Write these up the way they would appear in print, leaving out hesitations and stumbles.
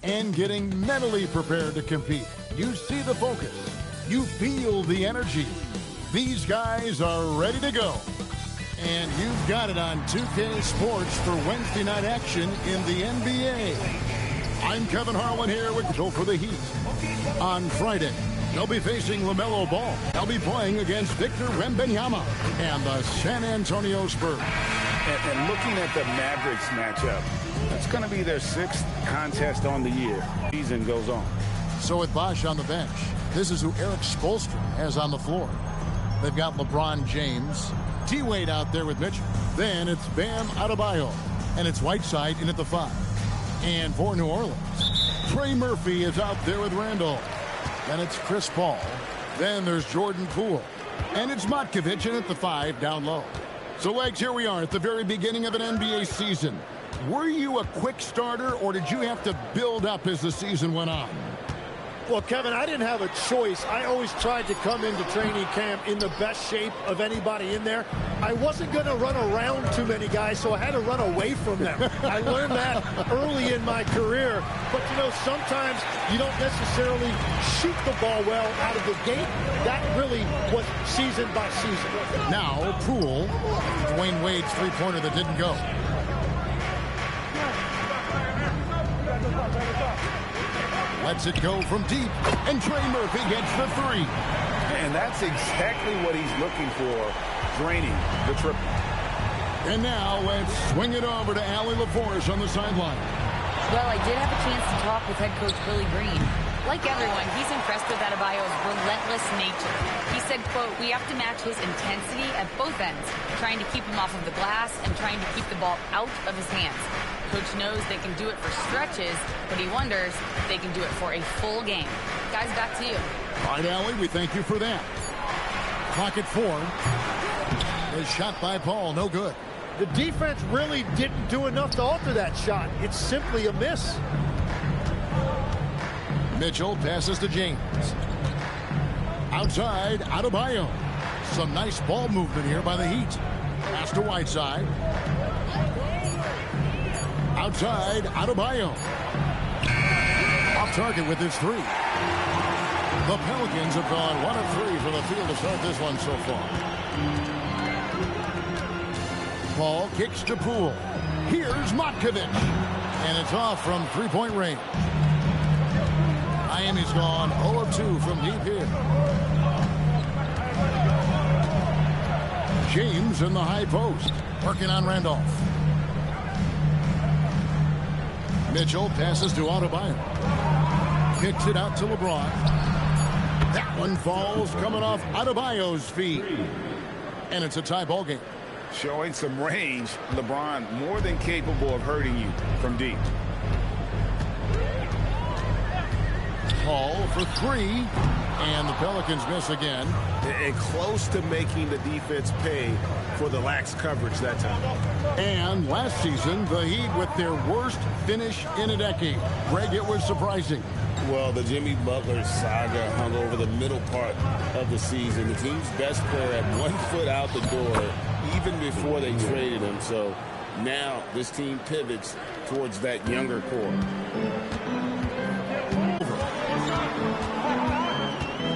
and getting mentally prepared to compete. You see the focus. You feel the energy. These guys are ready to go. And you've got it on 2K Sports for Wednesday night action in the NBA. I'm Kevin Harlan here with Joe for the Heat. On Friday, they'll be facing LaMelo Ball. They'll be playing against Victor Wembanyama and the San Antonio Spurs. And looking at the Mavericks matchup, it's going to be their 6th contest on the year. Season goes on. So with Bosh on the bench, this is who Eric Spoelstra has on the floor. They've got LeBron James, T-Wade out there with Mitchell. Then it's Bam Adebayo, and it's Whiteside in at the 5. And for New Orleans, Trey Murphy is out there with Randall. Then it's Chris Paul. Then there's Jordan Poole. And it's Matkovic in at the 5 down low. So, Legs, here we are at the very beginning of an NBA season. Were you a quick starter, or did you have to build up as the season went on? Well, Kevin, I didn't have a choice. I always tried to come into training camp in the best shape of anybody in there. I wasn't going to run around too many guys, so I had to run away from them. I learned that early in my career. But, you know, sometimes you don't necessarily shoot the ball well out of the gate. That really was season by season. Now, Poole, Dwayne Wade's three-pointer that didn't go. Lets it go from deep, and Trey Murphy gets the 3. And that's exactly what he's looking for, draining the triple. And now let's swing it over to Allie LaForce on the sideline. Well, I did have a chance to talk with head coach Willie Green. Like everyone, he's impressed with Adebayo's relentless nature. He said, quote, "We have to match his intensity at both ends, trying to keep him off of the glass and trying to keep the ball out of his hands. Coach knows they can do it for stretches, but he wonders if they can do it for a full game." Guys, back to you. All right, Allie, we thank you for that. Clock at 4. A shot by Paul, no good. The defense really didn't do enough to alter that shot. It's simply a miss. Mitchell passes to James. Outside, Adebayo. Some nice ball movement here by the Heat. Pass to Whiteside. Outside, Adebayo. Off target with his 3. The Pelicans have gone 1 of 3 from the field to start this one so far. Paul kicks to Poole. Here's Matkovic. And it's off from three-point range. Miami's gone 0 of 2 from deep here. James in the high post, working on Randolph. Mitchell passes to Adebayo. Kicks it out to LeBron. That one falls coming off Adebayo's feet. And it's a tie ball game. Showing some range, LeBron more than capable of hurting you from deep. Paul for 3, and the Pelicans miss again. And close to making the defense pay for the lax coverage that time. And last season, the Heat with their worst finish in a decade. Greg, it was surprising. Well, the Jimmy Butler saga hung over the middle part of the season. The team's best player had 1 foot out the door even before they traded him. So now this team pivots towards that younger core.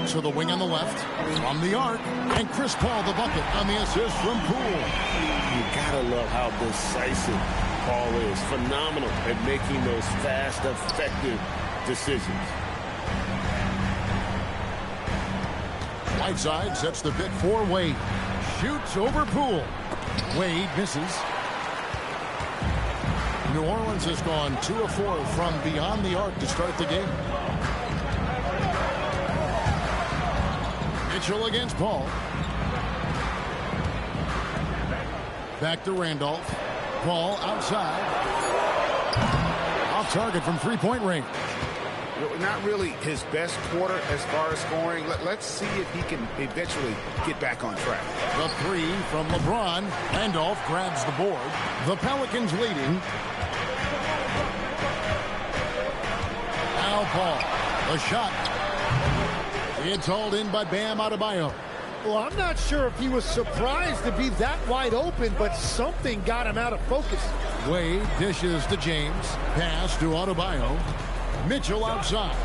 To the wing on the left, from the arc, and Chris Paul the bucket on the assist from Poole. You gotta love how decisive Paul is. Phenomenal at making those fast, effective decisions. Whiteside sets the pick for Wade. Shoots over Poole. Wade misses. New Orleans has gone 2 of 4 from beyond the arc to start the game. Mitchell against Paul. Back to Randolph. Paul outside. Off target from three-point range. Not really his best quarter as far as scoring. Let's see if he can eventually get back on track. The 3 from LeBron. Randolph grabs the board. The Pelicans leading. Now Paul. The shot. It's hauled in by Bam Adebayo. Well, I'm not sure if he was surprised to be that wide open, but something got him out of focus. Wade dishes to James. Pass to Adebayo. Mitchell outside.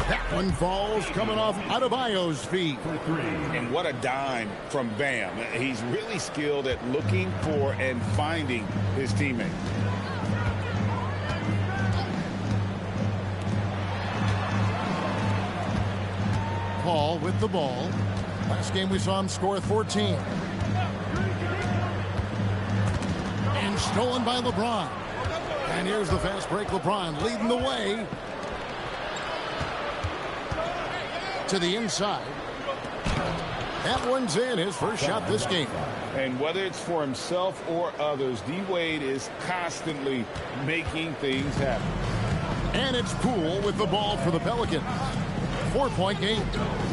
That one falls coming off Adebayo's feet. And what a dime from Bam. He's really skilled at looking for and finding his teammate. Paul with the ball. Last game we saw him score 14. And stolen by LeBron. And here's the fast break. LeBron leading the way. To the inside. That one's in, his first shot this game. And whether it's for himself or others, D-Wade is constantly making things happen. And it's Poole with the ball for the Pelicans. 4-point game.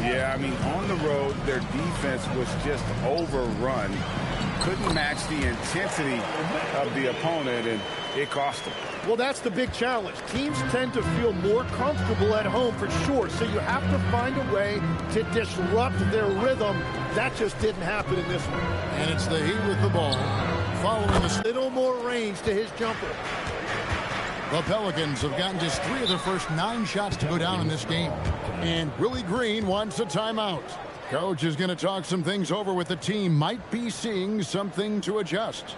Yeah, I mean, on the road, their defense was just overrun. Couldn't match the intensity of the opponent, and it cost them. Well, that's the big challenge. Teams tend to feel more comfortable at home for sure, so you have to find a way to disrupt their rhythm. That just didn't happen in this one. And it's the Heat with the ball. Following a little more range to his jumper. The Pelicans have gotten just 3 of their first 9 shots to go down in this game. And Willie Green wants a timeout. Coach is going to talk some things over with the team. Might be seeing something to adjust.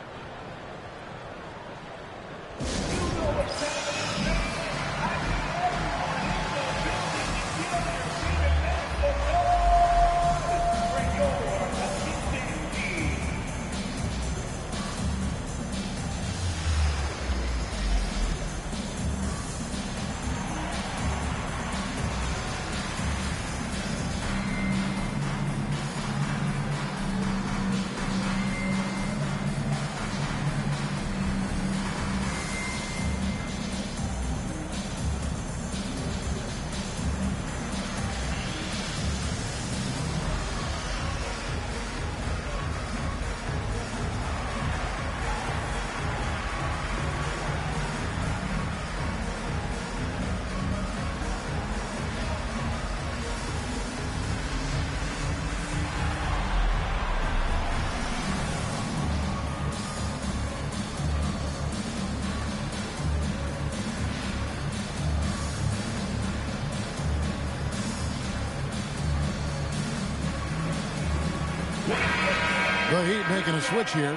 The Heat making a switch here.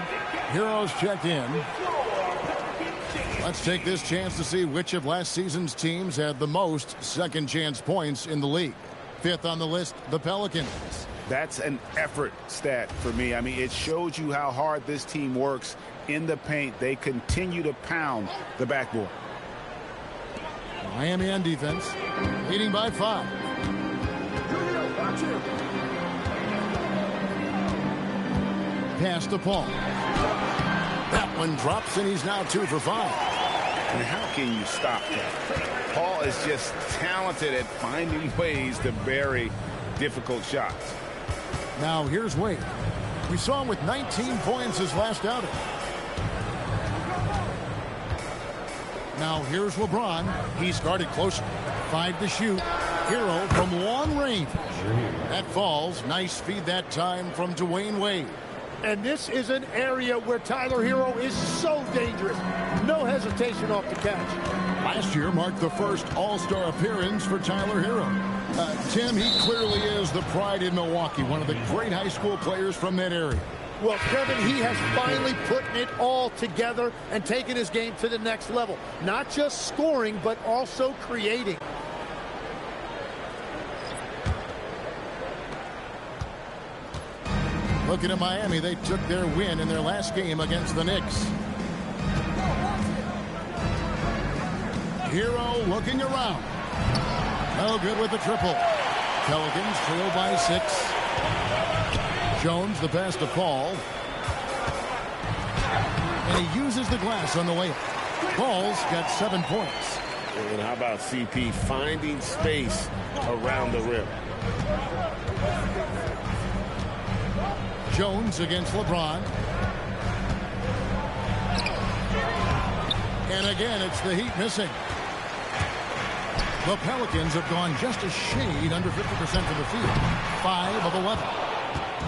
Heroes checked in. Let's take this chance to see which of last season's teams had the most second chance points in the league. 5th on the list, the Pelicans. That's an effort stat for me. I mean, it shows you how hard this team works in the paint. They continue to pound the backboard. Miami on defense, leading by 5. Pass to Paul. That one drops, and he's now 2 for 5. And how can you stop that? Paul is just talented at finding ways to bury difficult shots. Now here's Wade. We saw him with 19 points his last outing. Now here's LeBron. He's guarded closer. 5 to shoot. Hero from long range. That falls. Nice feed that time from Dwayne Wade. And this is an area where Tyler Hero is so dangerous. No hesitation off the catch. Last year marked the first All-Star appearance for Tyler Hero. Tim, he clearly is the pride in Milwaukee, one of the great high school players from that area. Well, Kevin, he has finally put it all together and taken his game to the next level. Not just scoring, but also creating. Looking at Miami, they took their win in their last game against the Knicks. Hero looking around. No good with the triple. Pelicans trail by 6. Jones, the pass to Paul. And he uses the glass on the layup. Paul's got 7 points. And how about CP finding space around the rim? Jones against LeBron. And again, it's the Heat missing. The Pelicans have gone just a shade under 50% from the field. 5 of 11.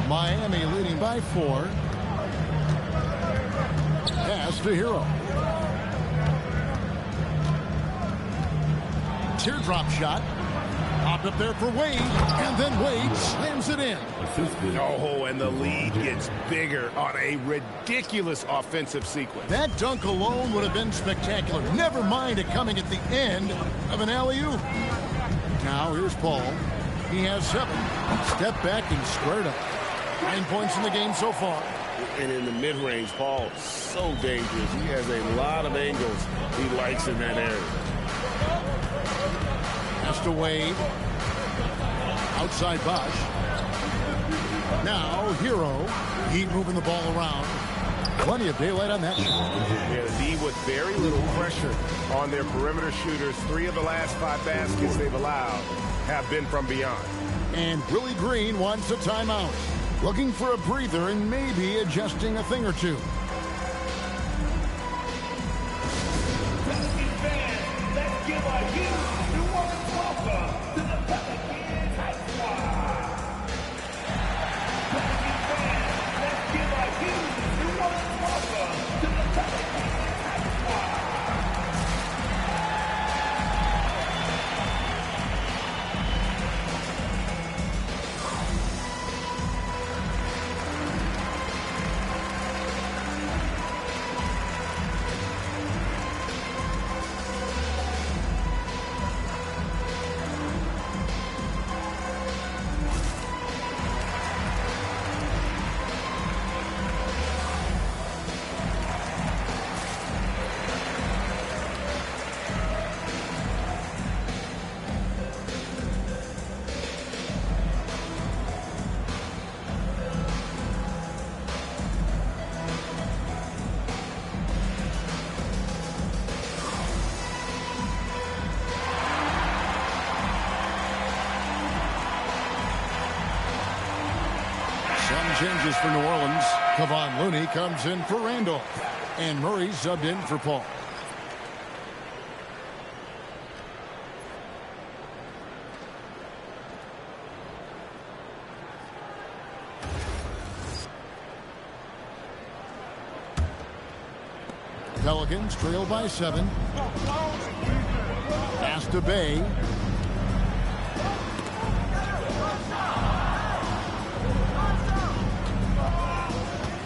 Miami leading by 4. Pass to Hero. teardrop shot. Popped up there for Wade, and then Wade slams it in. Oh, and the lead gets bigger on a ridiculous offensive sequence. That dunk alone would have been spectacular. Never mind it coming at the end of an alley-oop. Now here's Paul. He has 7. Step back and squared up. 9 points in the game so far. And in the mid-range, Paul, so dangerous. He has a lot of angles he likes in that area. Pass to Wade. Outside Bosch. Now Hero. Heat moving the ball around. Plenty of daylight on that shot. Yeah, the D with very little pressure on their perimeter shooters. 3 of the last 5 baskets they've allowed have been from beyond. And Willie Green wants a timeout. Looking for a breather and maybe adjusting a thing or two. Let's give a huge warm welcome to the Pelicans High Squad. Pelicans fans, let's give a huge warm welcome to the Pelicans High Squad. Changes for New Orleans. Kevon Looney comes in for Randolph. And Murray subbed in for Paul. Pelicans trail by 7. Pass to Bay.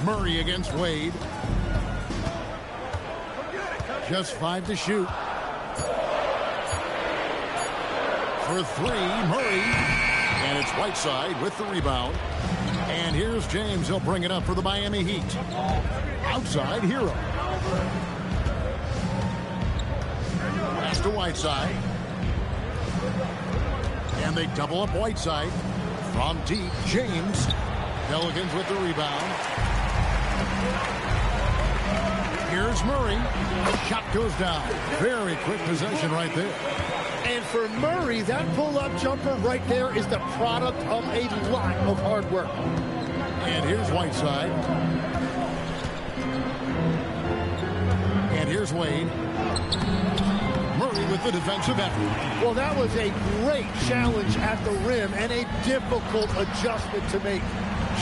Murray against Wade. Just 5 to shoot. For 3, Murray. And it's Whiteside with the rebound. And here's James. He'll bring it up for the Miami Heat. Outside, Hero. Pass to Whiteside. And they double up Whiteside. From deep, James. Pelicans with the rebound. Here's Murray. Shot goes down. Very quick possession right there. And for Murray, that pull-up jumper right there is the product of a lot of hard work. And here's Whiteside. And here's Wade. Murray with the defensive effort. Well, that was a great challenge at the rim and a difficult adjustment to make.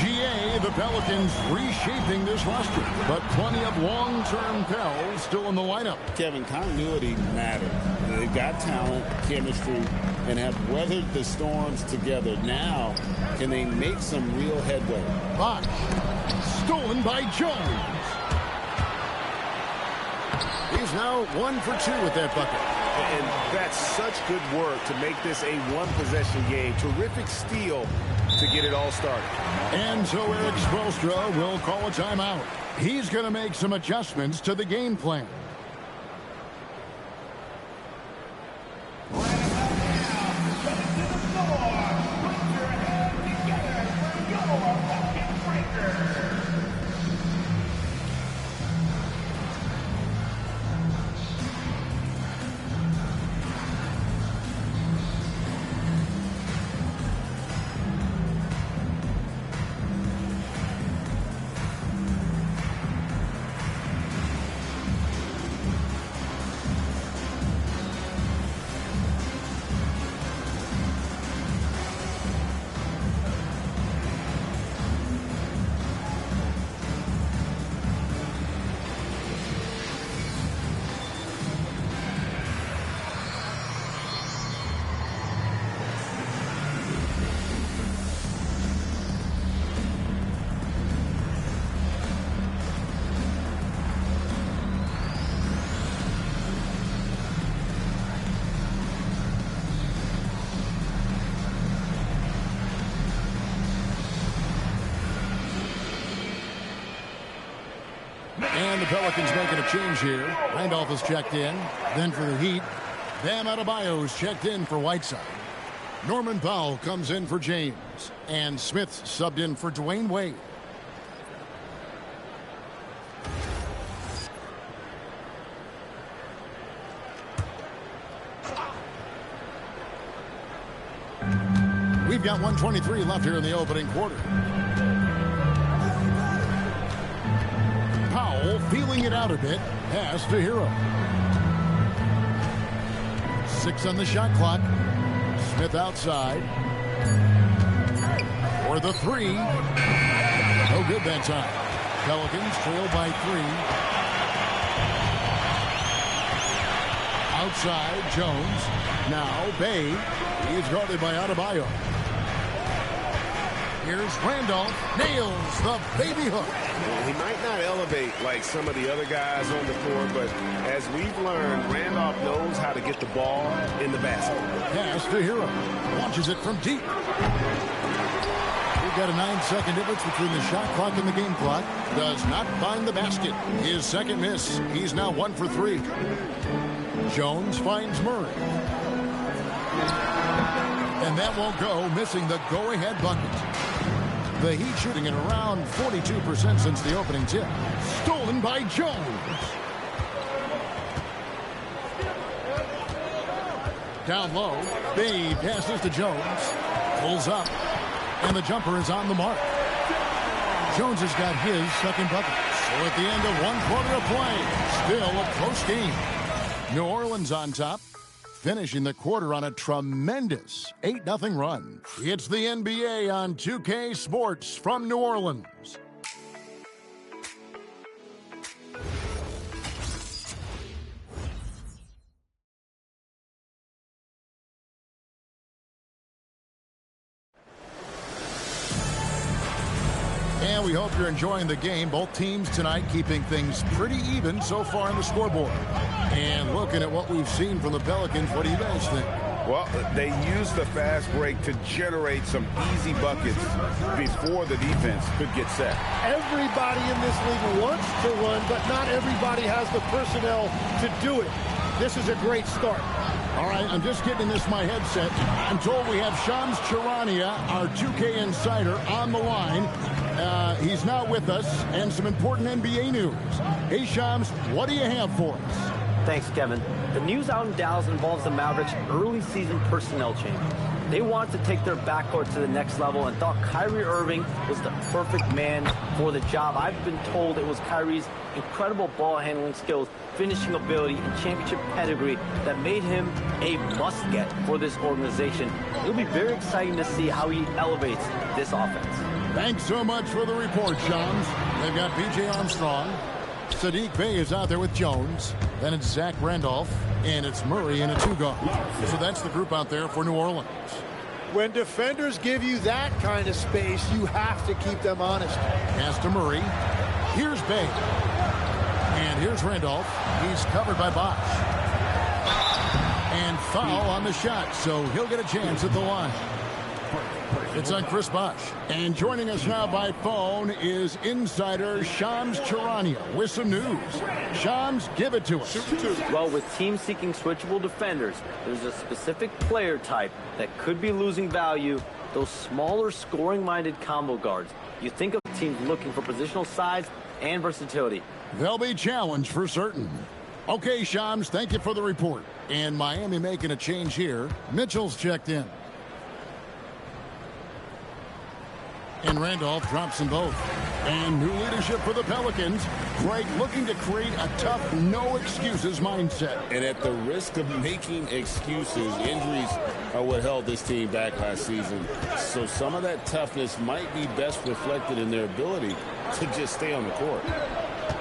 GA, the Pelicans reshaping this roster, but plenty of long-term Pels still in the lineup. Kevin, continuity matters. They've got talent, chemistry, and have weathered the storms together. Now, can they make some real headway? Bosch, stolen by Jones. He's now 1 for 2 with that bucket. And that's such good work to make this a one-possession game. Terrific steal to get it all started. And so Eric Spoelstra will call a timeout. He's going to make some adjustments to the game plan. And the Pelicans making a change here. Randolph is checked in. Then for the Heat, Bam Adebayo is checked in for Whiteside. Norman Powell comes in for James. And Smith subbed in for Dwayne Wade. We've got 1:23 left here in the opening quarter. Powell feeling it out a bit. Pass to Hero. 6 on the shot clock. Smith outside. For the 3. No good that time. Pelicans trail by 3. Outside, Jones. Now, Bay. He's guarded by Adebayo. Here's Randolph. Nails the baby hook. He might not elevate like some of the other guys on the court, but as we've learned, Randolph knows how to get the ball in the basket. Pass to Hero. Launches it from deep. We've got a 9-second difference between the shot clock and the game clock. Does not find the basket. His second miss. He's now 1 for 3. Jones finds Murray. And that won't go, missing the go-ahead bucket. The Heat shooting at around 42% since the opening tip. Stolen by Jones. Down low, Bay passes to Jones. Pulls up, and the jumper is on the mark. Jones has got his second bucket. So at the end of 1 quarter of play, still a close game. New Orleans on top, finishing the quarter on a tremendous 8-0 run. It's the NBA on 2K Sports from New Orleans. And we hope you're enjoying the game. Both teams tonight keeping things pretty even so far on the scoreboard. And looking at what we've seen from the Pelicans, what do you guys think? Well, they used the fast break to generate some easy buckets before the defense could get set. Everybody in this league wants to run, but not everybody has the personnel to do it. This is a great start. All right, I'm just getting this my headset. I'm told we have Shams Charania, our 2K insider, on the line. He's now with us, and some important NBA news. Hey, Shams, what do you have for us? Thanks, Kevin. The news out in Dallas involves the Mavericks' early season personnel change. They wanted to take their backcourt to the next level and thought Kyrie Irving was the perfect man for the job. I've been told it was Kyrie's incredible ball handling skills, finishing ability, and championship pedigree that made him a must-get for this organization. It'll be very exciting to see how he elevates this offense. Thanks so much for the report, Shams. They've got B.J. Armstrong. Sadiq Bey is out there with Jones. Then it's Zach Randolph, and it's Murray in a 2-guard. So that's the group out there for New Orleans. When defenders give you that kind of space, you have to keep them honest. Pass to Murray. Here's Bey. And here's Randolph. He's covered by Bosch. And foul on the shot, so he'll get a chance at the line. It's on Chris Bosch. And joining us now by phone is insider Shams Charania with some news. Shams, give it to us. Well, with teams seeking switchable defenders, there's a specific player type that could be losing value, those smaller scoring-minded combo guards. You think of teams looking for positional size and versatility. They'll be challenged for certain. Okay, Shams, thank you for the report. And Miami making a change here. Mitchell's checked in. And Randolph drops them both. And new leadership for the Pelicans. Greg looking to create a tough, no-excuses mindset. And at the risk of making excuses, injuries are what held this team back last season. So some of that toughness might be best reflected in their ability to just stay on the court.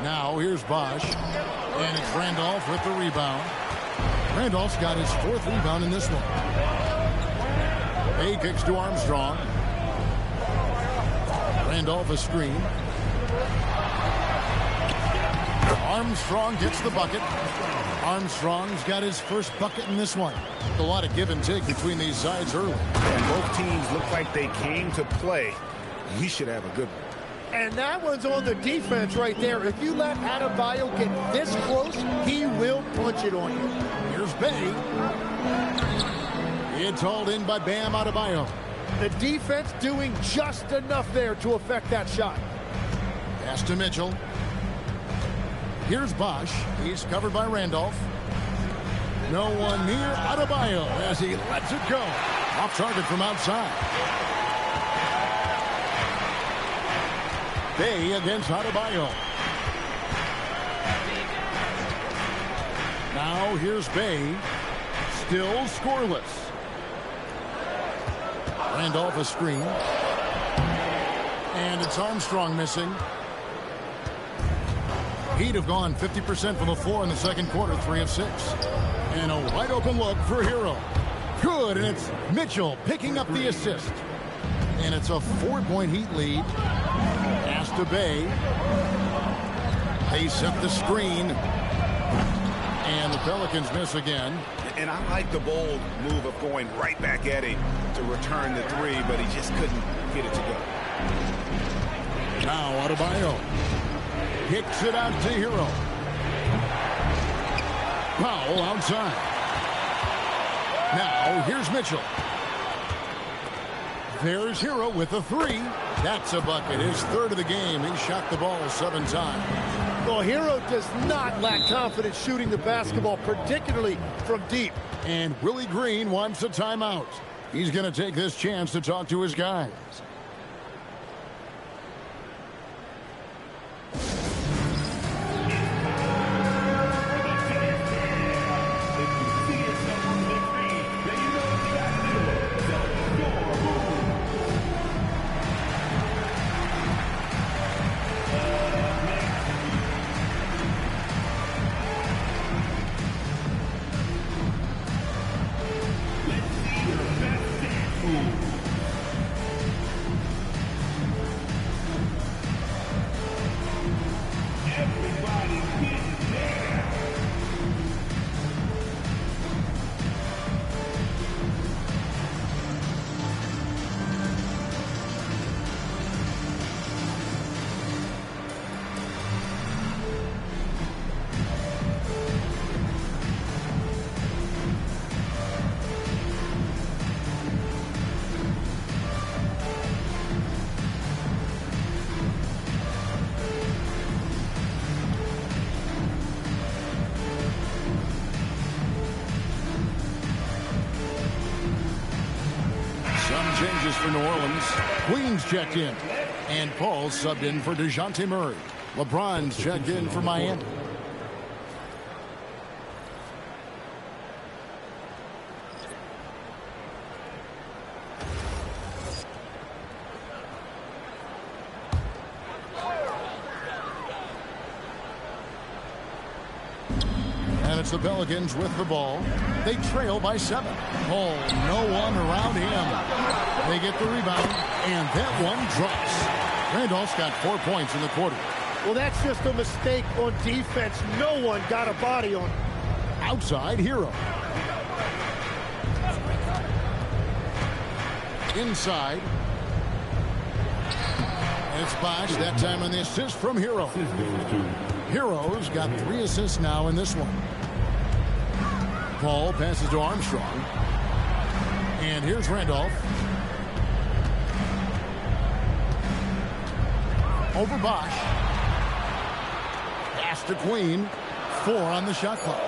Now here's Bosch. And it's Randolph with the rebound. Randolph's got his 4th rebound in this one. Bay kicks to Armstrong. Randolph a screen. Armstrong gets the bucket. Armstrong's got his first bucket in this one. A lot of give and take between these sides early. And both teams look like they came to play. We should have a good one. And that one's on the defense right there. If you let Adebayo get this close, he will punch it on you. Here's Bay. It's hauled in by Bam Adebayo. The defense doing just enough there to affect that shot. Pass to Mitchell. Here's Bosch. He's covered by Randolph. No one near Adebayo as he lets it go. Off target from outside. Bay against Adebayo. Now here's Bay. Still scoreless. Randolph a screen. And it's Armstrong missing. He'd have gone 50% from the floor in the second quarter, 3 of 6. And a wide open look for Hero. Good, and it's Mitchell picking up the assist. And it's a 4-point Heat lead. Pass to Bay. They set the screen. And the Pelicans miss again. And I like the bold move of going right back at him to return the 3, but he just couldn't get it to go. Now Adebayo kicks it out to Hero. Powell outside. Now here's Mitchell. There's Hero with a 3. That's a bucket. His 3rd of the game. He shot the ball 7 times. Well, Hero does not lack confidence shooting the basketball, particularly from deep. And Willie Green wants a timeout. He's going to take this chance to talk to his guys. Changes for New Orleans. Queens checked in. And Paul subbed in for DeJounte Murray. LeBron's checked in for Miami. And it's the Pelicans with the ball. They trail by 7. Oh, no one around him. They get the rebound, and that one drops. Randolph's got 4 points in the quarter. Well, that's just a mistake on defense. No one got a body on him. Outside, Hero. Inside. It's Bosch, that time on the assist from Hero. Hero's got 3 assists now in this one. Paul passes to Armstrong. And here's Randolph. Over Bosch. Pass to Queen. 4 on the shot clock.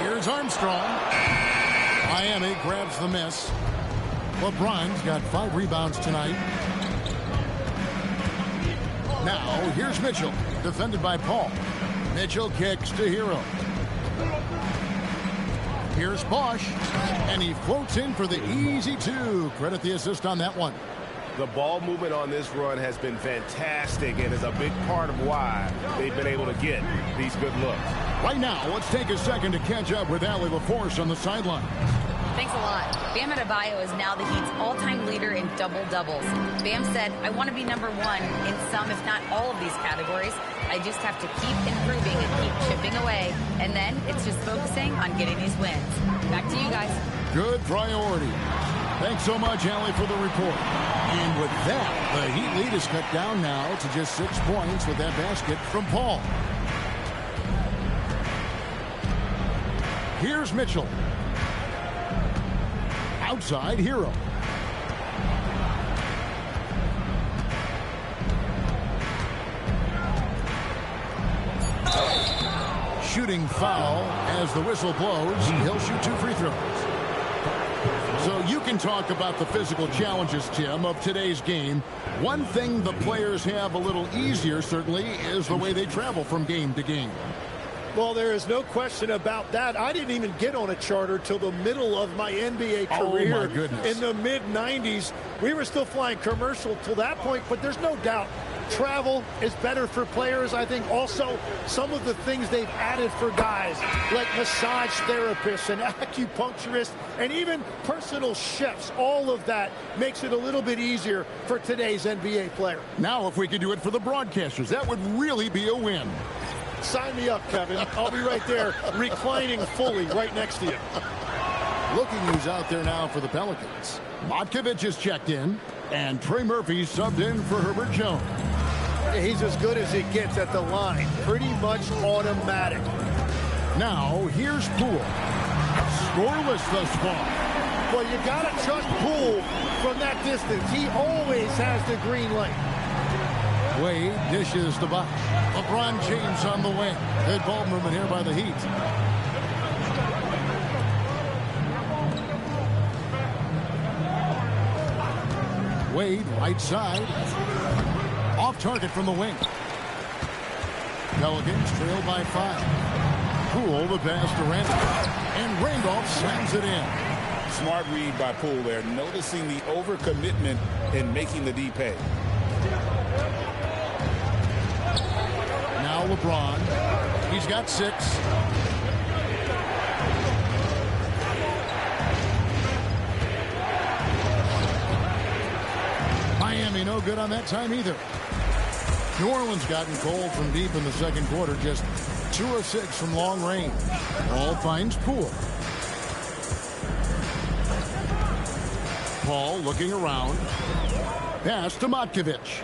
Here's Armstrong. Miami grabs the miss. LeBron's got 5 rebounds tonight. Now here's Mitchell. Defended by Paul. Mitchell kicks to Hero. Here's Bosch. And he floats in for the easy 2. Credit the assist on that one. The ball movement on this run has been fantastic and is a big part of why they've been able to get these good looks. Right now, let's take a second to catch up with Allie LaForce on the sideline. Thanks a lot. Bam Adebayo is now the Heat's all-time leader in double-doubles. Bam said, I want to be number 1 in some, if not all of these categories. I just have to keep improving and keep chipping away. And then it's just focusing on getting these wins. Back to you guys. Good priority. Thanks so much, Allie, for the report. And with that, the Heat lead is cut down now to just 6 points with that basket from Paul. Here's Mitchell. Outside, Hero. Shooting foul as the whistle blows. He'll shoot 2 free throws. So you can talk about the physical challenges, Tim, of today's game. One thing the players have a little easier, certainly, is the way they travel from game to game. Well, there is no question about that. I didn't even get on a charter till the middle of my NBA career. Oh, my goodness. In the mid-90s. We were still flying commercial till that point, but there's no doubt travel is better for players. I think also some of the things they've added for guys like massage therapists and acupuncturists and even personal chefs, all of that makes it a little bit easier for today's NBA player. Now, if we could do it for the broadcasters, that would really be a win. Sign me up, Kevin. I'll be right there reclining fully right next to you. Looking who's out there now for the Pelicans. Motkovich is checked in, and Trey Murphy subbed in for Herbert Jones. He's as good as it gets at the line. Pretty much automatic. Now, here's Poole. Scoreless thus far. Well, you got to trust Poole from that distance. He always has the green light. Wade dishes to Bosh. LeBron James on the wing. Good ball movement here by the Heat. Wade, right side. Off target from the wing. Pelicans trail by 5. Poole the pass to Randolph. And Randolph slams it in. Smart read by Poole there, noticing the overcommitment in making the D pay. Now LeBron. He's got 6. Miami no good on that time either. New Orleans gotten cold from deep in the second quarter. Just 2 of 6 from long range. Ball finds Poole. Paul looking around. Pass to Motkovich.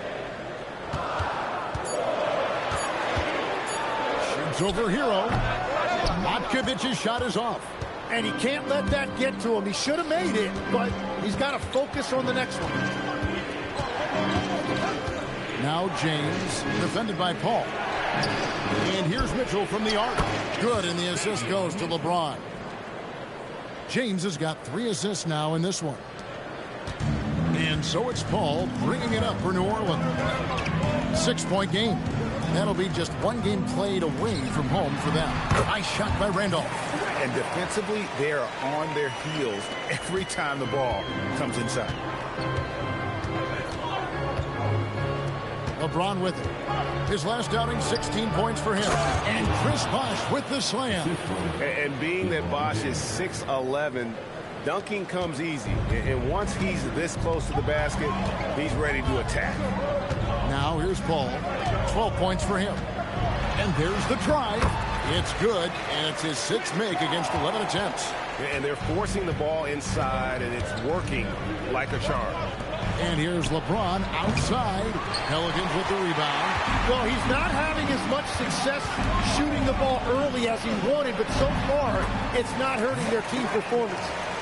Over Hero. Motkovich's shot is off. And he can't let that get to him. He should have made it, but he's got to focus on the next one. Now James, defended by Paul. And here's Mitchell from the arc. Good, and the assist goes to LeBron. James has got 3 assists now in this one. And so it's Paul bringing it up for New Orleans. 6-point game. That'll be just 1 game played away from home for them. Nice shot by Randolph. And defensively, they are on their heels every time the ball comes inside. LeBron with it. His last outing, 16 points for him. And Chris Bosh with the slam. And being that Bosh is 6'11", dunking comes easy. And once he's this close to the basket, he's ready to attack. Now here's Paul. 12 points for him. And there's the try. It's good, and it's his 6th make against 11 attempts. And they're forcing the ball inside, and it's working like a charm. And here's LeBron outside. Pelicans with the rebound. Well, he's not having as much success shooting the ball early as he wanted, but so far, it's not hurting their team performance.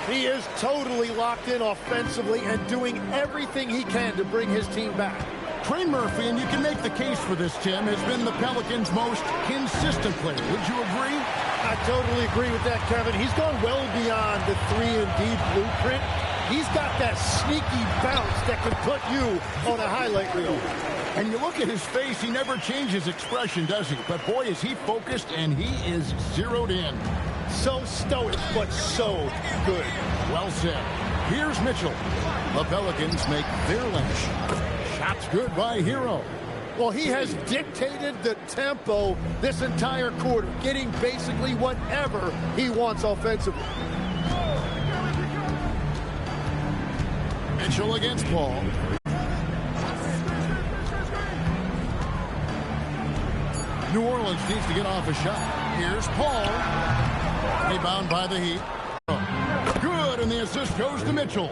He is totally locked in offensively and doing everything he can to bring his team back. Trey Murphy, and you can make the case for this, Tim, has been the Pelicans' most consistent player. Would you agree? I totally agree with that, Kevin. He's gone well beyond the 3-and-D blueprint. He's got that sneaky bounce that can put you on a highlight reel. And you look at his face, he never changes expression, does he? But boy, is he focused, and he is zeroed in. So stoic, but so good. Well said. Here's Mitchell. The Pelicans make their last shot. Shot's good by Hero. Well, he has dictated the tempo this entire quarter, getting basically whatever he wants offensively. Mitchell against Paul. New Orleans needs to get off a shot. Here's Paul. Rebound by the Heat. Good, and the assist goes to Mitchell.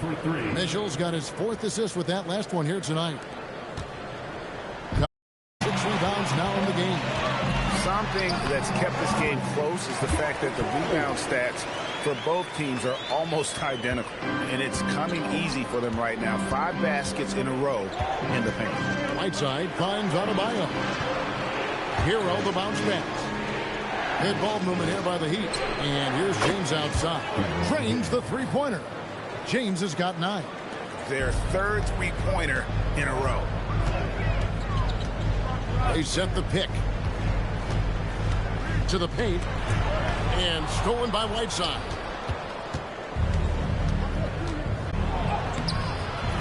for three. Mitchell's got his 4th assist with that last one here tonight. 6 rebounds now in the game. Something that's kept this game close is the fact that the rebound stats for both teams are almost identical. And it's coming easy for them right now. 5 baskets in a row in the paint. Whiteside finds Adebayo. Hero the bounce pass. Good ball movement here by the Heat. And here's James outside. Drains the three-pointer. James has got 9. Their 3rd three-pointer in a row. They set the pick. To the paint. And stolen by Whiteside.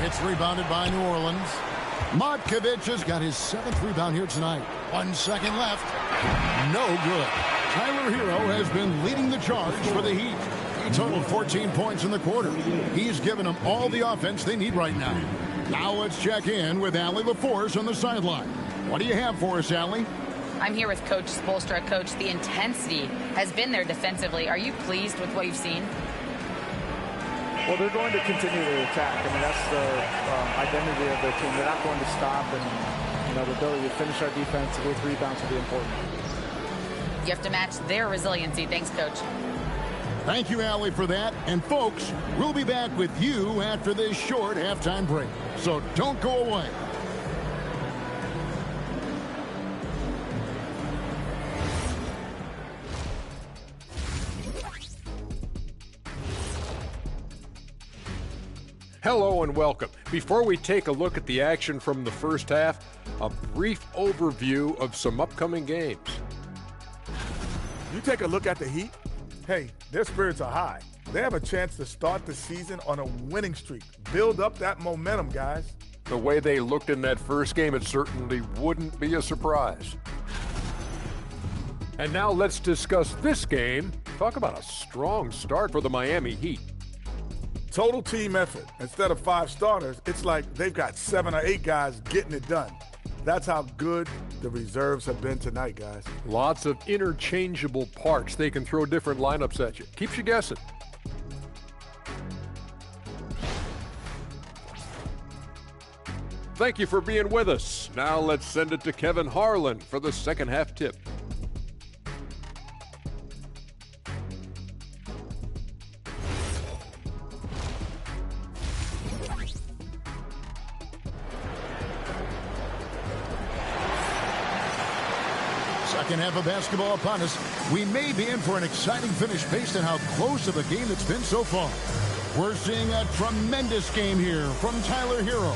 It's rebounded by New Orleans. Markovic has got his 7th rebound here tonight. 1 second left. No good. Tyler Hero has been leading the charge for the Heat. He totaled 14 points in the quarter. He's given them all the offense they need right now. Now let's check in with Allie LaForce on the sideline. What do you have for us, Allie? I'm here with Coach Spoelstra. Coach, the intensity has been there defensively. Are you pleased with what you've seen? Well, they're going to continue to attack. I mean, that's the identity of their team. They're not going to stop, and you know, the ability to finish our defense with rebounds will be important. You have to match their resiliency. Thanks, Coach. Thank you, Allie, for that. And folks, we'll be back with you after this short halftime break. So don't go away. Hello and welcome. Before we take a look at the action from the first half, a brief overview of some upcoming games. You take a look at the Heat, hey, their spirits are high. They have a chance to start the season on a winning streak. Build up that momentum, guys. The way they looked in that first game, it certainly wouldn't be a surprise. And now let's discuss this game. Talk about a strong start for the Miami Heat. Total team effort. Instead of 5 starters, it's like they've got 7 or 8 guys getting it done. That's how good the reserves have been tonight, guys. Lots of interchangeable parts. They can throw different lineups at you. Keeps you guessing. Thank you for being with us. Now let's send it to Kevin Harlan for the second half tip. Second half of basketball upon us. We may be in for an exciting finish based on how close of a game it's been so far. We're seeing a tremendous game here from Tyler Hero.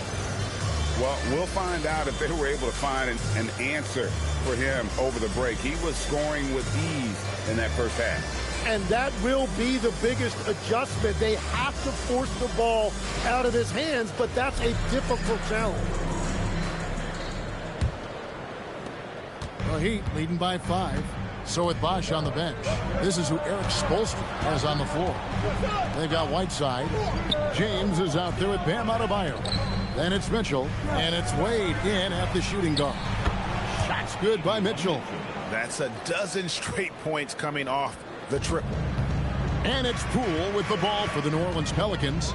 Well, we'll find out if they were able to find an answer for him over the break. He was scoring with ease in that first half. And that will be the biggest adjustment. They have to force the ball out of his hands, but that's a difficult challenge. The Heat leading by 5. So with Bosch on the bench, this is who Eric Spoelstra has on the floor. They've got Whiteside. James is out there with Bam Adebayo. Then it's Mitchell, and it's Wade in at the shooting guard. Shots good by Mitchell. That's a dozen straight points coming off the triple. And it's Poole with the ball for the New Orleans Pelicans.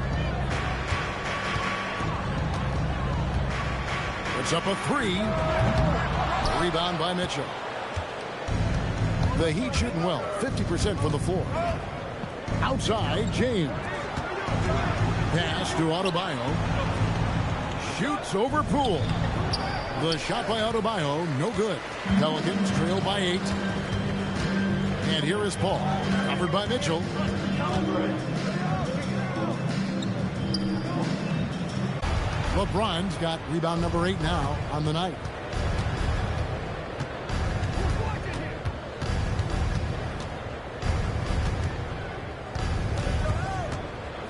It's up a 3. Rebound by Mitchell. The Heat shooting well, 50% from the floor. Outside, James. Pass to Adebayo. Shoots over Poole. The shot by Adebayo, no good. Pelicans trail by 8. And here is Paul, covered by Mitchell. LeBron's got rebound number 8 now on the night.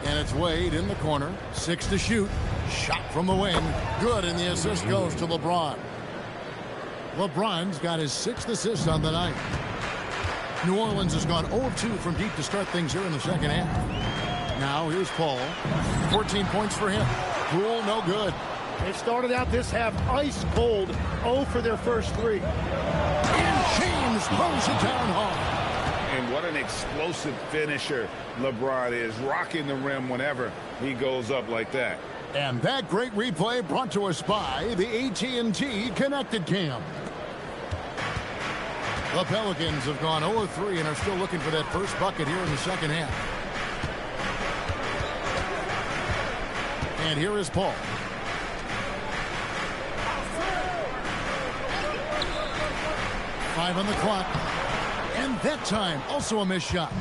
And it's Wade in the corner. 6 to shoot. Shot from the wing. Good, and the assist goes to LeBron. LeBron's got his 6th assist on the night. New Orleans has gone 0 of 2 from deep to start things here in the second half. Now here's Paul. 14 points for him. Poole, no good. They started out this half ice cold. 0 for their first 3. And James throws it down hard. And what an explosive finisher LeBron is, rocking the rim whenever he goes up like that. And that great replay brought to us by the AT&T Connected Cam. The Pelicans have gone 0-3 and are still looking for that first bucket here in the second half. And here is Paul. Five on the clock. And that time, also a missed shot.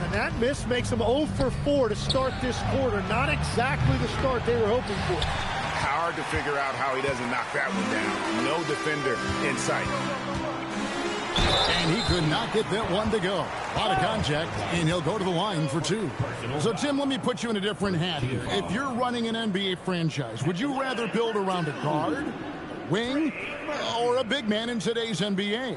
And that miss makes them 0 for 4 to start this quarter. Not exactly the start they were hoping for. Hard to figure out how he doesn't knock that one down. No defender in sight. And he could not get that one to go. A lot of contact, and he'll go to the line for 2. So, Tim, let me put you in a different hat here. If you're running an NBA franchise, would you rather build around a guard, wing, or a big man in today's NBA?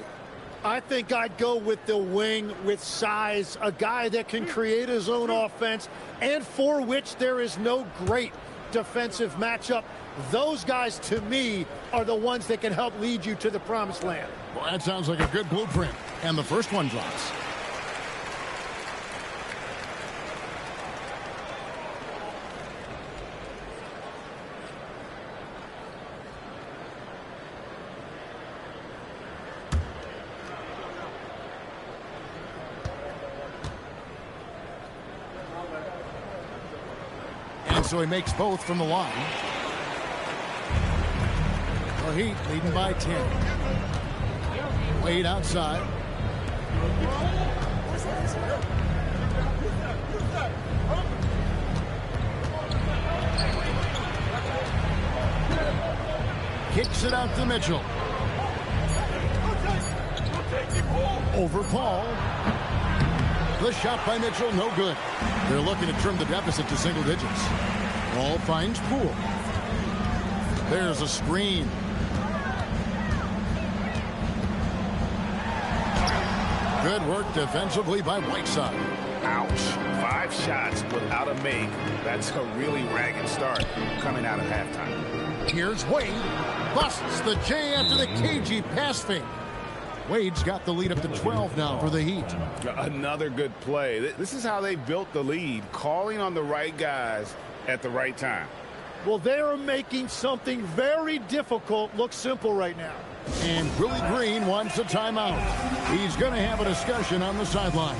I think I'd go with the wing with size, a guy that can create his own offense and for which there is no great defensive matchup. Those guys, to me, are the ones that can help lead you to the promised land. Well, that sounds like a good blueprint. And the first one drops. And so he makes both from the line. The Heat leading by 10. Wade outside. Kicks it out to Mitchell. Over Paul. The shot by Mitchell, no good. They're looking to trim the deficit to single digits. Paul finds Poole. There's a screen. Good work defensively by Whiteside. Ouch. 5 shots without a make. That's a really ragged start coming out of halftime. Here's Wade. Busts the J after the cagey pass fake. Wade's got the lead up to 12 now for the Heat. Another good play. This is how they built the lead, calling on the right guys at the right time. Well, they are making something very difficult look simple right now. And Willie Green wants a timeout. He's going to have a discussion on the sideline.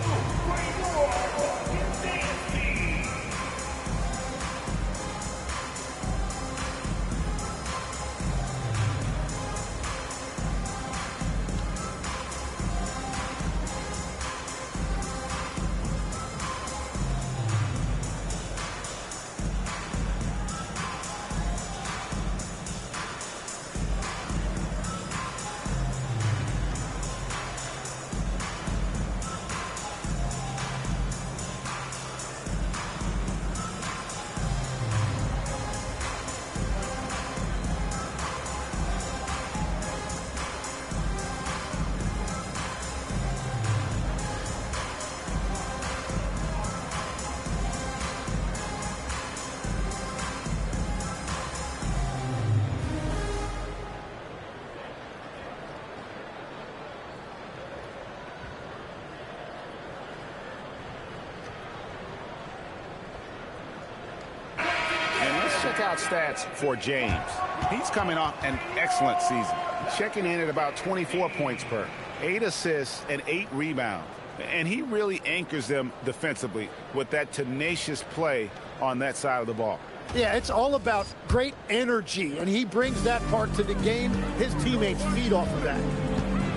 Check out stats for James. He's coming off an excellent season, checking in at about 24 points per, 8 assists and 8 rebounds. And he really anchors them defensively with that tenacious play on that side of the ball. Yeah, it's all about great energy, and he brings that part to the game. His teammates feed off of that.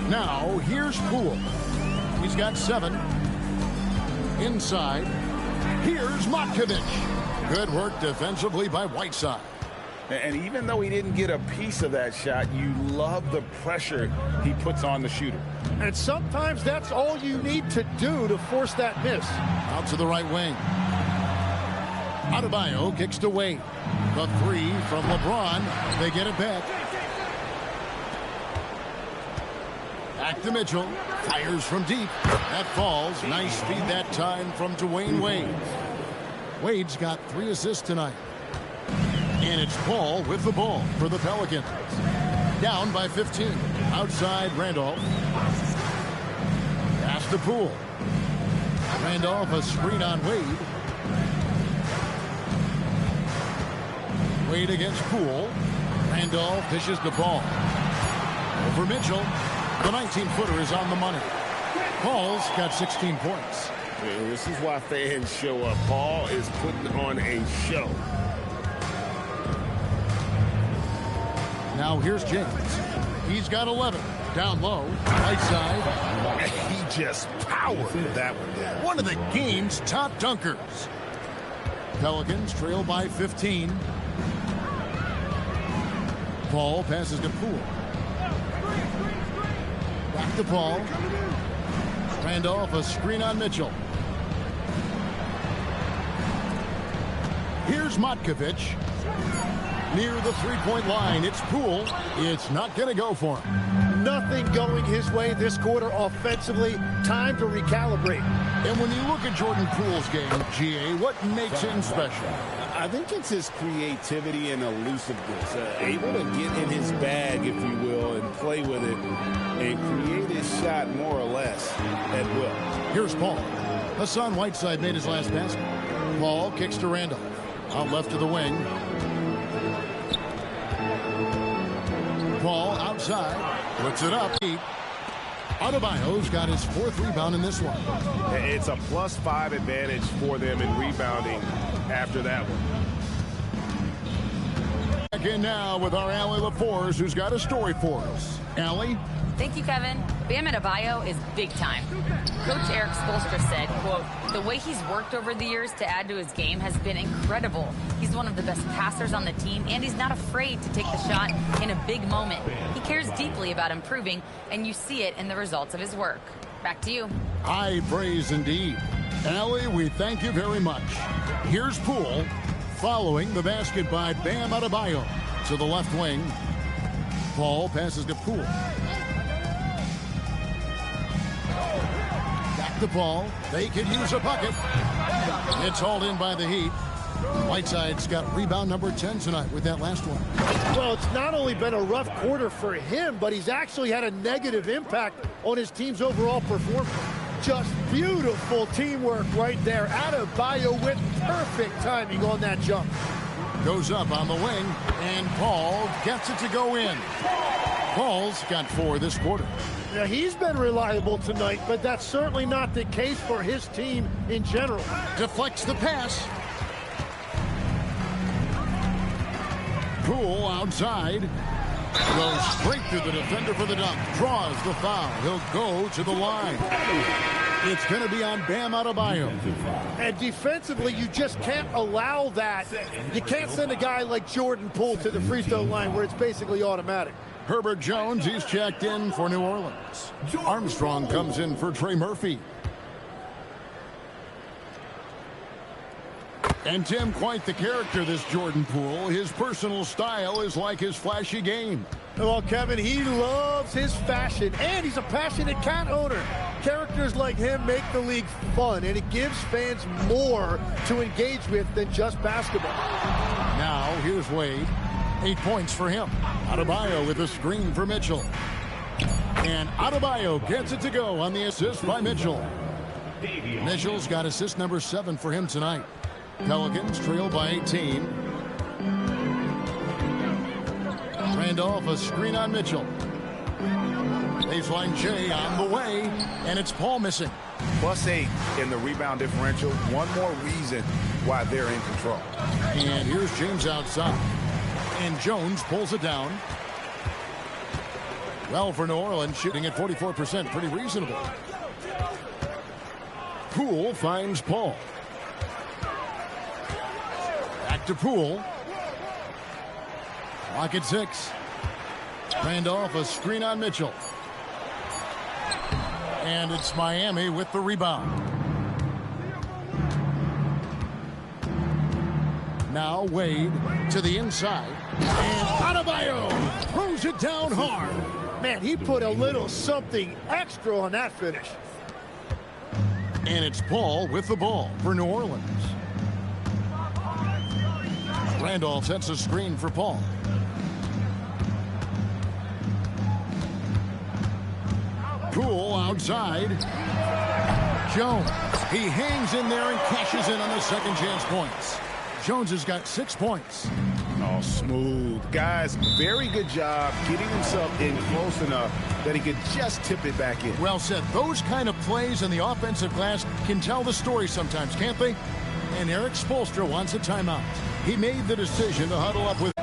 Now, here's Poole. He's got 7. Inside. Here's Matkovic. Good work defensively by Whiteside. And even though he didn't get a piece of that shot, you love the pressure he puts on the shooter. And sometimes that's all you need to do to force that miss. Out to the right wing. Adebayo kicks to Wade. The 3 from LeBron. They get it back. Back to Mitchell. Fires from deep. That falls. Nice feed that time from Dwayne Wade. Wade's got 3 assists tonight. And it's Paul with the ball for the Pelicans. Down by 15. Outside Randolph. Pass to Poole. Randolph, a screen on Wade. Wade against Poole. Randolph dishes the ball. Over Mitchell. The 19-footer is on the money. Paul's got 16 points. And this is why fans show up. Paul is putting on a show. Now here's James. He's got 11. Down low. Right side. He just powered that one down. One of the game's top dunkers. Pelicans trail by 15. Paul passes to Poole. Back to Paul. Randolph, a screen on Mitchell. Here's Matkovic. Near the three-point line, it's Poole. It's not going to go for him. Nothing going his way this quarter offensively. Time to recalibrate. And when you look at Jordan Poole's game, GA, what makes him special? I think it's his creativity and elusiveness. Able to get in his bag, if you will, and play with it and create his shot more or less at will. Here's Paul. Hassan Whiteside made his last basket. Paul kicks to Randolph. Out left to the wing. Paul outside. Puts it up. Adebayo's got his 4th rebound in this one. It's a +5 advantage for them in rebounding after that one. Back in now with our Allie LaForce, who's got a story for us. Allie? Thank you, Kevin. Bam Adebayo is big time. Coach Eric Spoelstra said, quote, the way he's worked over the years to add to his game has been incredible. He's one of the best passers on the team, and he's not afraid to take the shot in a big moment. He cares deeply about improving, and you see it in the results of his work. Back to you. High praise indeed. Allie, we thank you very much. Here's Poole following the basket by Bam Adebayo to the left wing. Paul passes to Poole. Back to Paul. They could use a bucket. It's hauled in by the Heat. Whiteside's got rebound number 10 tonight with that last one. Well, it's not only been a rough quarter for him, but he's actually had a negative impact on his team's overall performance. Just beautiful teamwork right there. Adebayo with perfect timing on that jump. Goes up on the wing, and Paul gets it to go in. Paul's got 4 this quarter. Now, he's been reliable tonight, but that's certainly not the case for his team in general. Deflects the pass. Poole outside. Goes straight through the defender for the dunk. Draws the foul. He'll go to the line. It's going to be on Bam Adebayo. And defensively, you just can't allow that. You can't send a guy like Jordan Poole to the free throw line where it's basically automatic. Herbert Jones, he's checked in for New Orleans. Armstrong comes in for Trey Murphy. And Tim, quite the character, this Jordan Poole. His personal style is like his flashy game. Well, Kevin, he loves his fashion, and he's a passionate cat owner. Characters like him make the league fun, and it gives fans more to engage with than just basketball. Now, here's Wade. 8 points for him. Adebayo with a screen for Mitchell. And Adebayo gets it to go on the assist by Mitchell. Mitchell's got assist number 7 for him tonight. Pelicans trail by 18. Randolph, a screen on Mitchell. Baseline J on the way, and it's Paul missing. +8 in the rebound differential. One more reason why they're in control. And here's James outside. And Jones pulls it down. Well, for New Orleans, shooting at 44%, pretty reasonable. Poole finds Paul. Back to Poole. Clock at 6. Randolph, a screen on Mitchell. And it's Miami with the rebound. Now Wade to the inside. And Adebayo throws it down hard. Man, he put a little something extra on that finish. And it's Paul with the ball for New Orleans. Randolph sets a screen for Paul. Poole Outside. Jones. He hangs in there and cashes in on the second chance points. Jones has got 6 points. Oh, smooth. Guys, very good job getting himself in close enough that he could just tip it back in. Well said. Those kind of plays in the offensive glass can tell the story sometimes, can't they? And Eric Spoelstra wants a timeout. He made the decision to huddle up with...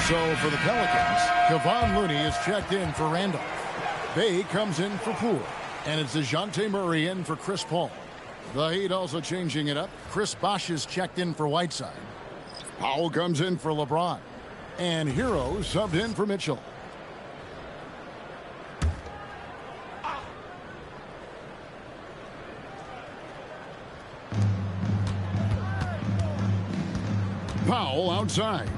So for the Pelicans, Kevon Looney is checked in for Randolph. Bay comes in for Poole. And it's DeJounte Murray in for Chris Paul. The Heat also changing it up. Chris Bosh is checked in for Whiteside. Powell comes in for LeBron. And Hero subbed in for Mitchell. Powell outside.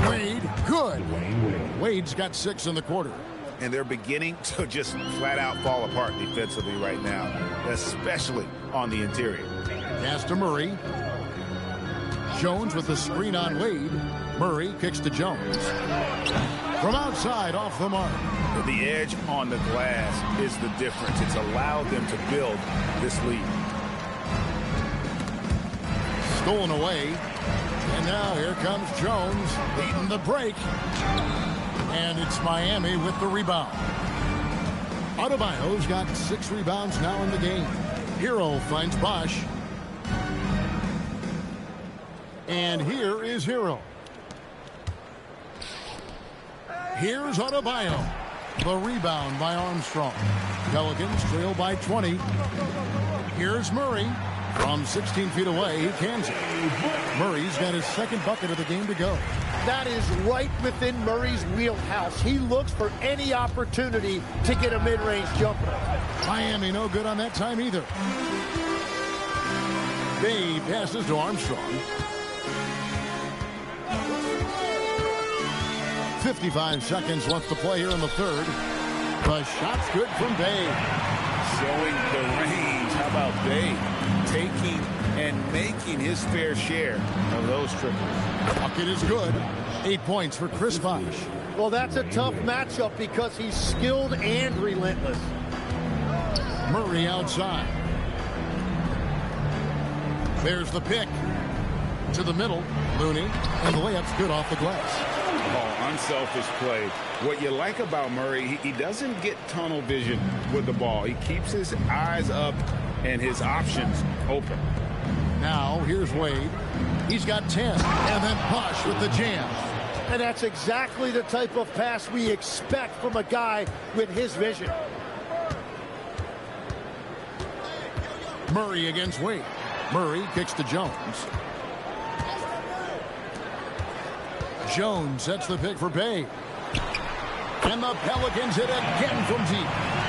Wade, good. Wade's got 6 in the quarter. And they're beginning to just flat out fall apart defensively right now, especially on the interior. Pass to Murray. Jones with the screen on Wade. Murray kicks to Jones. From outside, off the mark. The edge on the glass is the difference. It's allowed them to build this lead. Stolen away. And now here comes Jones leading the break. And it's Miami with the rebound. Adebayo's got 6 rebounds now in the game. Hero finds Bosh. And here is Hero. Here's Adebayo. The rebound by Armstrong. Pelicans trail by 20. Here's Murray. From 16 feet away, he cans it. Murray's got his second bucket of the game to go. That is right within Murray's wheelhouse. He looks for any opportunity to get a mid-range jumper. Miami no good on that time either. Bay passes to Armstrong. 55 seconds left to play here in the third. The shot's good from Bay. Showing the range. How about Bay taking and making his fair share of those triples? Bucket is good. 8 points for Chris Bosh. Well, that's a tough matchup because he's skilled and relentless. Murray outside. There's the pick. To the middle. Looney. And the layup's good off the glass. Oh, unselfish play. What you like about Murray, he doesn't get tunnel vision with the ball. He keeps his eyes up and his options open. Now, here's Wade. He's got 10. And then Bosh with the jam. And that's exactly the type of pass we expect from a guy with his vision. Murray against Wade. Murray kicks to Jones. Jones sets the pick for Bay. And the Pelicans hit again from deep.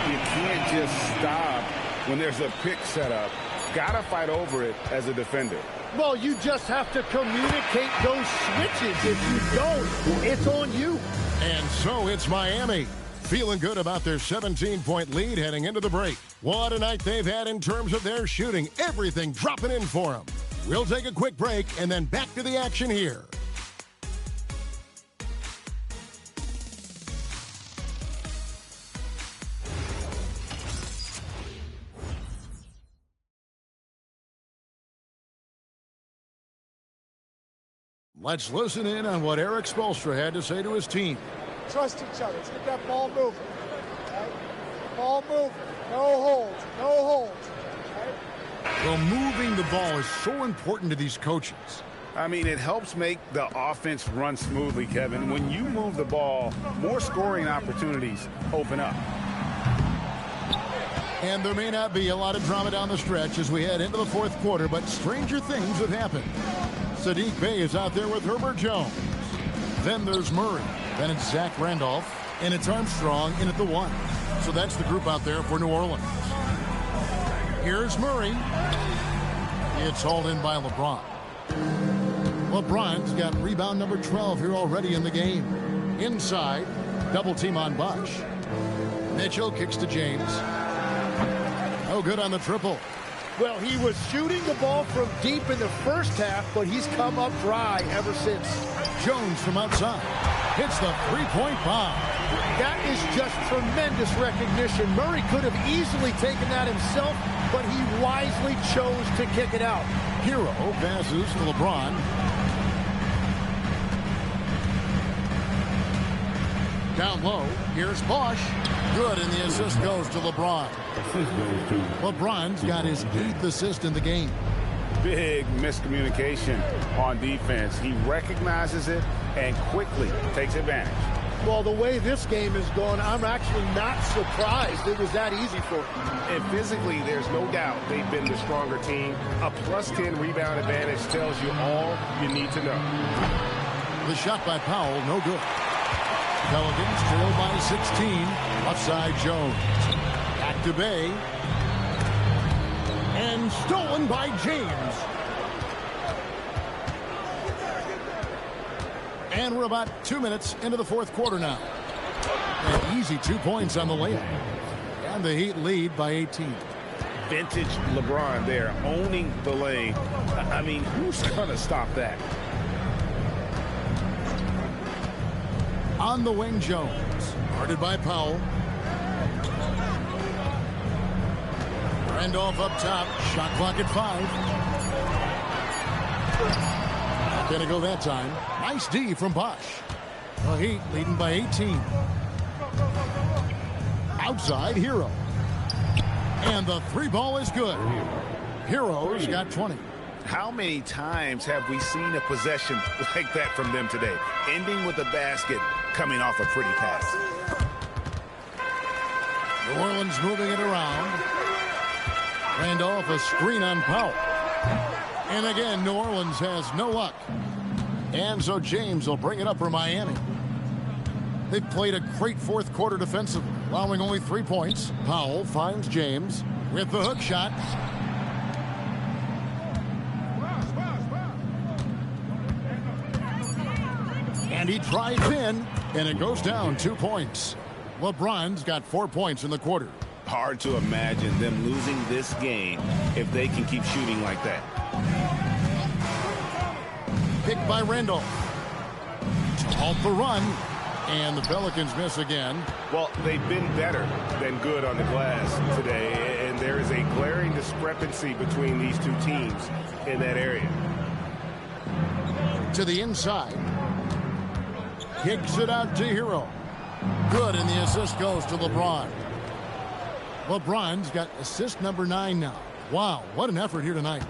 You can't just stop when there's a pick set up. Gotta fight over it as a defender. Well, you just have to communicate those switches. If you don't, it's on you. And so it's Miami. Feeling good about their 17-point lead heading into the break. What a night they've had in terms of their shooting. Everything dropping in for them. We'll take a quick break and then back to the action here. Let's listen in on what Eric Spoelstra had to say to his team. Trust each other. Let's get that ball moving. Right? Ball moving. No holds. No holds. Right? Well, moving the ball is so important to these coaches. I mean, it helps make the offense run smoothly, Kevin. When you move the ball, more scoring opportunities open up. And there may not be a lot of drama down the stretch as we head into the fourth quarter, but stranger things have happened. Sadiq Bey is out there with Herbert Jones. Then there's Murray. Then it's Zach Randolph. And it's Armstrong in at the 1. So that's the group out there for New Orleans. Here's Murray. It's hauled in by LeBron. LeBron's got rebound number 12 here already in the game. Inside, double team on Bosch. Mitchell kicks to James. No good on the triple. Well, he was shooting the ball from deep in the first half, but he's come up dry ever since. Jones from outside hits the three-point bomb. That is just tremendous recognition. Murray could have easily taken that himself, but he wisely chose to kick it out. Hero passes to LeBron. Down low, here's Bosch. Good, and the assist goes to LeBron. LeBron's got his 8th assist in the game. Big miscommunication on defense. He recognizes it and quickly takes advantage. Well, the way this game is going, I'm actually not surprised it was that easy for him. And physically, there's no doubt they've been the stronger team. A +10 rebound advantage tells you all you need to know. The shot by Powell, no good. Pelicans trail by 16. Offside Jones. Back to Bey. And stolen by James. And we're about 2 minutes into the fourth quarter now. An easy 2 points on the layup. And the Heat lead by 18. Vintage LeBron there, owning the lane. I mean, who's going to stop that? On the wing, Jones. Guarded by Powell. Randolph up top. Shot clock at 5. Not going to go that time. Nice D from Bosch. The Heat leading by 18. Outside, Hero. And the 3 ball is good. Hero's got 20. How many times have we seen a possession like that from them today? Ending with a basket, coming off a pretty pass. New Orleans moving it around. Randolph a screen on Powell. And again, New Orleans has no luck. And so James will bring it up for Miami. They've played a great fourth quarter defensively, allowing only 3 points. Powell finds James with the hook shot. And he drives in, and it goes down 2 points. LeBron's got 4 points in the quarter. Hard to imagine them losing this game if they can keep shooting like that. Picked by Randolph. To halt the run, and the Pelicans miss again. Well, they've been better than good on the glass today, and there is a glaring discrepancy between these two teams in that area. To the inside. Kicks it out to Hero. Good, and the assist goes to LeBron. LeBron's got assist number 9 now. Wow, what an effort here tonight.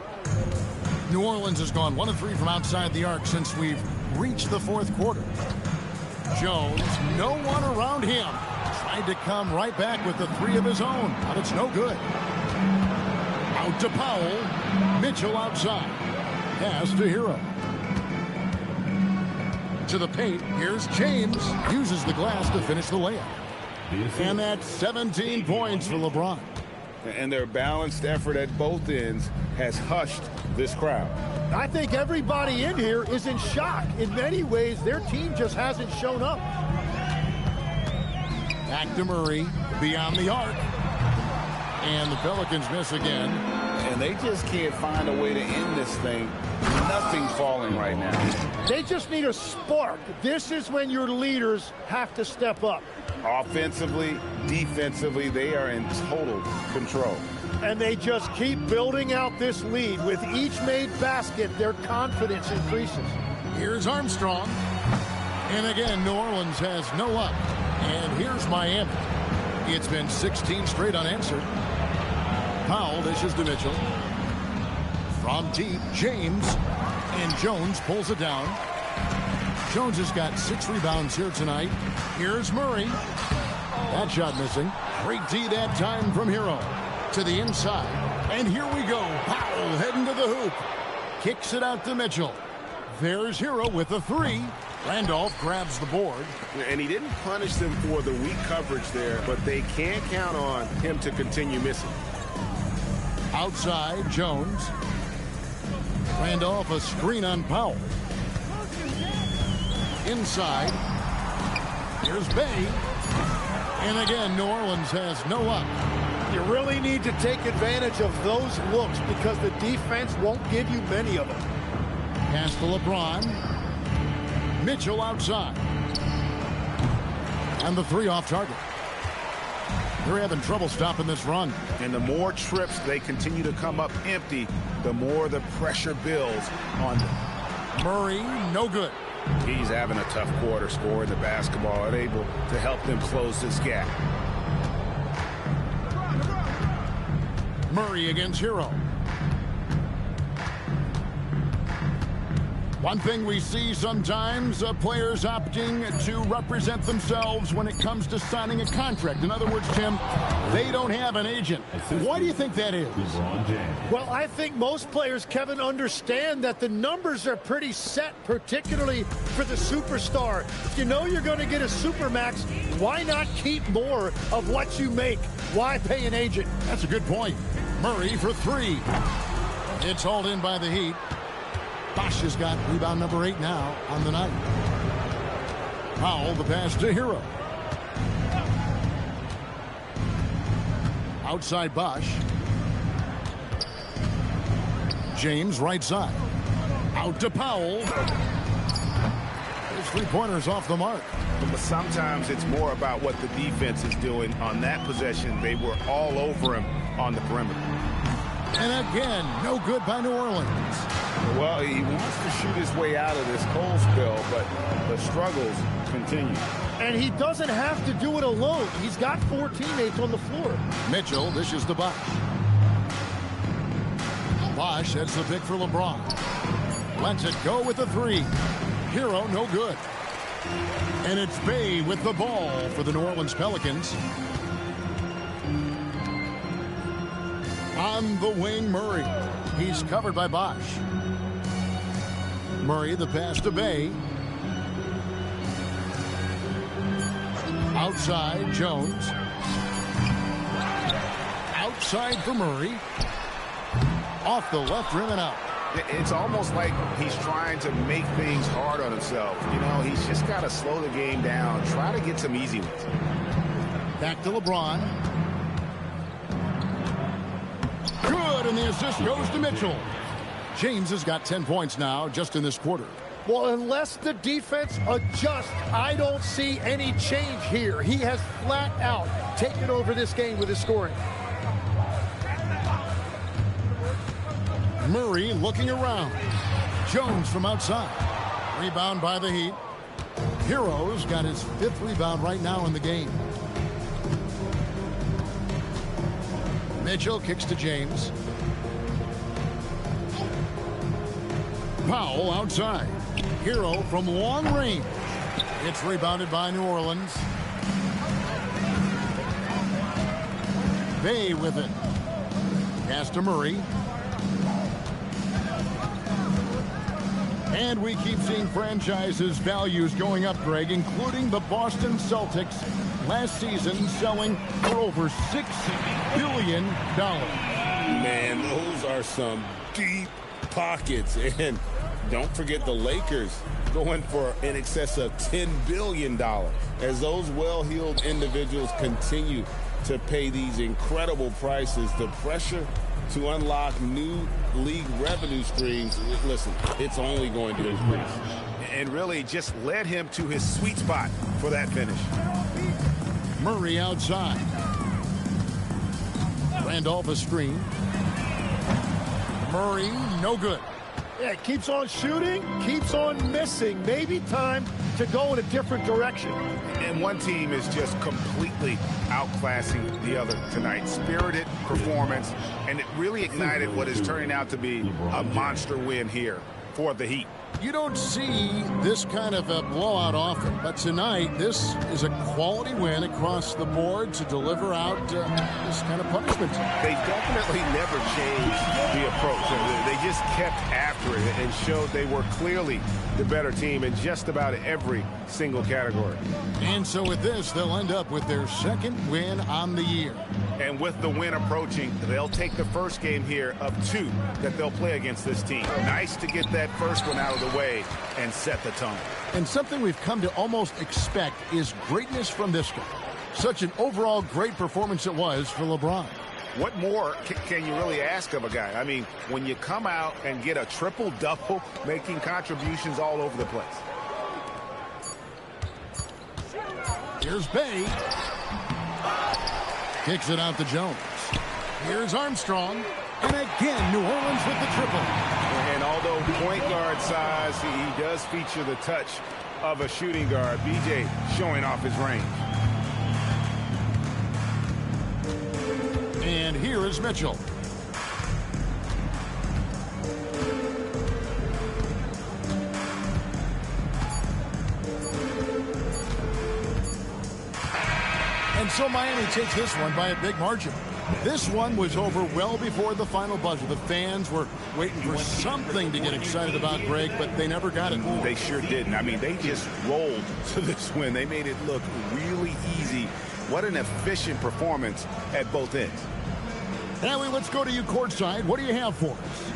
New Orleans has gone 1 of 3 from outside the arc since we've reached the fourth quarter. Jones, no one around him. Tried to come right back with the 3 of his own, but it's no good. Out to Powell. Mitchell outside. Pass to Hero. To the paint. Here's James. Uses the glass to finish the layup. And that's 17 points for LeBron. And their balanced effort at both ends has hushed this crowd. I think everybody in here is in shock. In many ways, their team just hasn't shown up. Back to Murray. Beyond the arc. And the Pelicans miss again. And they just can't find a way to end this thing. Nothing falling right now. They just need a spark. This is when your leaders have to step up. Offensively, defensively, they are in total control. And they just keep building out this lead. With each made basket, their confidence increases. Here's Armstrong. And again, New Orleans has no up. And here's Miami. It's been 16 straight unanswered. Powell dishes to Mitchell. From deep, James. And Jones pulls it down. Jones has got 6 rebounds here tonight. Here's Murray. That shot missing. Great D that time from Hero. To the inside. And here we go. Powell heading to the hoop. Kicks it out to Mitchell. There's Hero with a 3. Randolph grabs the board. And he didn't punish them for the weak coverage there, but they can't count on him to continue missing. Outside, Jones. Randolph a screen on Powell. Inside. Here's Bay. And again, New Orleans has no up. You really need to take advantage of those looks because the defense won't give you many of them. Pass to LeBron. Mitchell outside. And the 3 off target. They're having trouble stopping this run. And the more trips they continue to come up empty, the more the pressure builds on them. Murray, no good. He's having a tough quarter, scoring the basketball and able to help them close this gap. Murray against Hero. One thing we see sometimes, players opting to represent themselves when it comes to signing a contract. In other words, Tim, they don't have an agent. Why do you think that is? Well, I think most players, Kevin, understand that the numbers are pretty set, particularly for the superstar. If you know you're going to get a supermax, why not keep more of what you make? Why pay an agent? That's a good point. Murray for 3. It's hauled in by the Heat. Bosch has got rebound number 8 now on the night. Powell, the pass to Hero. Outside Bosch. James right side. Out to Powell. His 3-pointers off the mark. But sometimes it's more about what the defense is doing on that possession. They were all over him on the perimeter. And again, no good by New Orleans. Well, he wants to shoot his way out of this cold spell, but the struggles continue. And he doesn't have to do it alone. He's got 4 teammates on the floor. Mitchell dishes to Bosch. Bosch heads the pick for LeBron. Lets it go with the 3. Hero, no good. And it's Bay with the ball for the New Orleans Pelicans. On the wing, Murray. He's covered by Bosch. Murray, the pass to Bay. Outside, Jones. Outside for Murray. Off the left rim and out. It's almost like he's trying to make things hard on himself. You know, he's just got to slow the game down, try to get some easy ones. Back to LeBron. Good, and the assist goes to Mitchell. James has got 10 points now just in this quarter. Well, unless the defense adjusts, I don't see any change here. He has flat out taken over this game with his scoring. Murray looking around. Jones from outside. Rebound by the Heat. Hero's got his 5th rebound right now in the game. Mitchell kicks to James. Powell outside. Hero from long range. It's rebounded by New Orleans. Bay with it. Pass to Murray. And we keep seeing franchises' values going up, Greg, including the Boston Celtics last season selling for over $6 billion. Man, those are some deep pockets. And don't forget the Lakers going for in excess of $10 billion as those well-heeled individuals continue to pay these incredible prices. The pressure to unlock new league revenue streams, listen, it's only going to increase. And really just led him to his sweet spot for that finish. Murray outside. Randolph a screen. Murray, no good. Yeah, keeps on shooting, keeps on missing. Maybe time to go in a different direction. And one team is just completely outclassing the other tonight. Spirited performance, and it really ignited what is turning out to be a monster win here for the Heat. You don't see this kind of a blowout often, but tonight this is a quality win across the board to deliver out this kind of punishment. They definitely never changed the approach. They just kept after it and showed they were clearly the better team in just about every single category. And so with this, they'll end up with their second win on the year. And with the win approaching, they'll take the first game here of 2 that they'll play against this team. Nice to get that first one out of the way and set the tone. And something we've come to almost expect is greatness from this guy. Such an overall great performance it was for LeBron. What more can you really ask of a guy? I mean, when you come out and get a triple-double, making contributions all over the place. Here's Bay. Kicks it out to Jones. Here's Armstrong. And again, New Orleans with the triple. And although point guard size, he does feature the touch of a shooting guard. BJ showing off his range. And here is Mitchell. And so Miami takes this one by a big margin. This one was over well before the final buzzer. The fans were waiting for something to get excited about, Greg, but they never got it. They sure didn't. I mean, they just rolled to this win. They made it look really easy. What an efficient performance at both ends. Allie, let's go to you courtside. What do you have for us?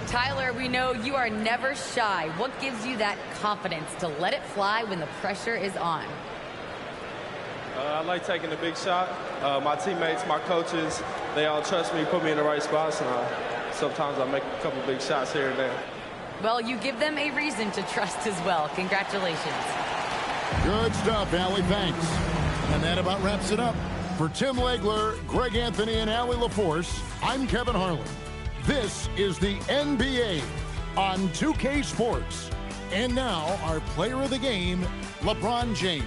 Tyler, we know you are never shy. What gives you that confidence to let it fly when the pressure is on? I like taking a big shot. My teammates, my coaches, they all trust me, put me in the right spots, and sometimes I make a couple big shots here and there. Well, you give them a reason to trust as well. Congratulations. Good stuff, Allie. Thanks. And that about wraps it up. For Tim Legler, Greg Anthony, and Allie LaForce, I'm Kevin Harlan. This is the NBA on 2K Sports. And now, our player of the game, LeBron James.